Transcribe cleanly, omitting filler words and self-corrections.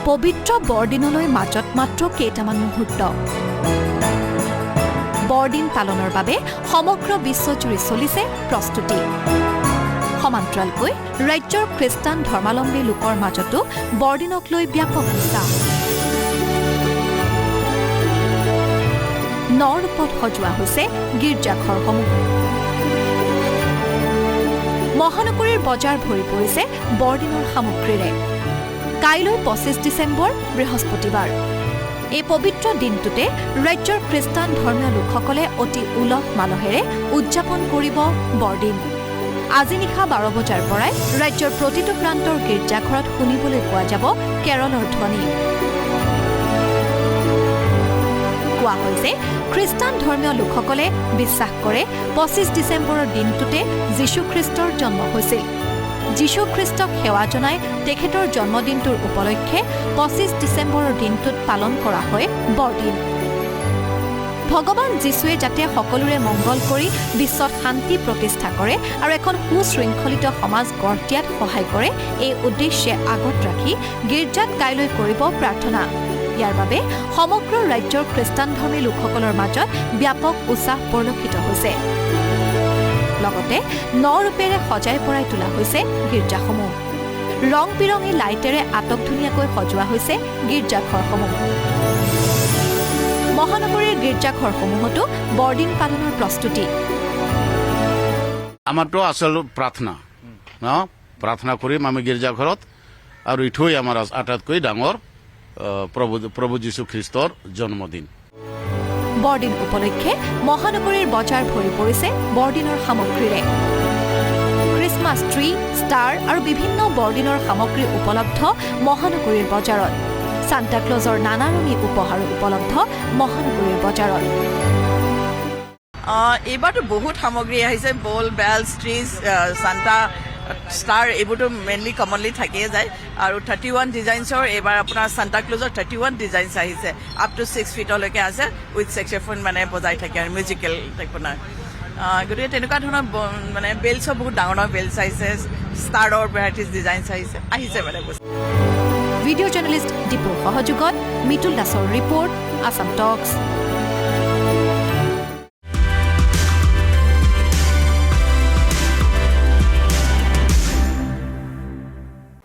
পবিত্ৰ বৰদিনলৈ মাজত মাত্ৰ কেইটামান মুহূৰ্ত বৰদিন পালনৰ বাবে সমগ্ৰ বিশ্বজুৰি চলিছে প্ৰস্তুতি সমান্তৰালকৈ ৰাজ্যৰ খ্ৰীষ্টান ধৰ্মাৱলম্বী লোকৰ মাজতো বৰদিনক লৈ ব্যাপক উৎসাহ নৰূপত সজোৱা হৈছে গীৰ্জাঘৰসমূহ মহানগৰীৰ বজাৰ ভৰি পৰিছে বৰদিনৰ সামগ্ৰীৰে কাইলৈ 25 ডিচেম্বৰ বৃহস্পতিবাৰ এই পবিত্ৰ দিনটোতে ৰাজ্যৰ খ্ৰীষ্টান ধৰ্মীয় লোকসকলে অতি উলহ মালহেৰে উদযাপন কৰিব বৰদিন আজি নিশা 12 বজাৰ পৰাই ৰাজ্যৰ প্ৰতিটো প্ৰান্তৰ গীৰ্জাঘৰত শুনিবলৈ পোৱা যাব কেৰলৰ ধ্বনি কোৱা হৈছে খ্ৰীষ্টান ধৰ্মীয় লোকসকলে বিশ্বাস কৰে 25 ডিচেম্বৰৰ দিনটোতে যীশুখ্ৰীষ্টৰ জন্ম হৈছিল যীশুখ্ৰীষ্টক সেৱা জনাই তেখেতৰ জন্মদিনটোৰ উপলক্ষে 25 ডিচেম্বৰৰ দিনটোত পালন কৰা হয় বৰদিন ভগৱান যীশুৱে যাতে সকলোৰে মংগল কৰি বিশ্বত শান্তি প্ৰতিষ্ঠা কৰে আৰু এখন সুশৃংখলিত সমাজ গঢ় দিয়াত সহায় কৰে এই উদ্দেশ্যে আগত ৰাখি গীৰ্জাত কাইলৈ কৰিব প্ৰাৰ্থনা ইয়াৰ বাবে সমগ্ৰ ৰাজ্যৰ খ্ৰীষ্টান ধৰ্মী লোকসকলৰ মাজত ব্যাপক উৎসাহ পৰিলক্ষিত হৈছে লগতে নৰূপেৰে সজাই পৰাই তোলা হৈছে গীৰ্জাসমূহ ৰং বিৰঙী লাইটেৰে আটকধুনীয়াকৈ সজোৱা হৈছে গীৰ্জাঘৰসমূহ মহানগৰীৰ গীৰ্জাঘৰসমূহতো বৰদিন পালনৰ প্ৰস্তুতি আমাৰতো আচল প্ৰাৰ্থনা কৰিম আমি গীৰ্জাঘৰত আৰু ইটোই আমাৰ আটাইতকৈ ডাঙৰ প্ৰভু যীশু খ্ৰীষ্টৰ জন্মদিন বৰদিন উপলক্ষে মহানগৰীৰ বজাৰ ভৰি পৰিছে বৰদিনৰ সামগ্ৰীৰে ক্ৰিছমাছ ট্ৰী ষ্টাৰ আৰু বিভিন্ন বৰদিনৰ সামগ্ৰী উপলব্ধ মহানগৰীৰ বজাৰত সান্তা ক্লজৰ নানাৰঙী উপহাৰো উপলব্ধ মহানগৰীৰ বজাৰত এইবাৰতো বহুত সামগ্ৰী আহিছে বল বেলছ ট্ৰিজ সান্তা ষ্টাৰ এইবোৰতো মেইনলি কমনলি থাকিয়ে যায় আৰু 31 ডিজাইনছৰ এইবাৰ আপোনাৰ সান্তা ক্লজৰ 31 ডিজাইনছ আহিছে আপ টু 6 ফিটলৈকে আছে উইথ চেক্সোফোন মানে বজাই থাকে আৰু মিউজিকেল আপোনাৰ গতিকে তেনেকুৱা ধৰণৰ মানে বেলছৰ বহুত ডাঙৰ ডাঙৰ বেলছ আহিছে ষ্টাৰৰ ভেৰাইটিজ ডিজাইনছ আহিছে মানে ভিডিঅ' জাৰ্নেলিষ্ট দীপুৰ সহযোগত মিতুল দাসৰ ৰিপৰ্ট আছাম টক্স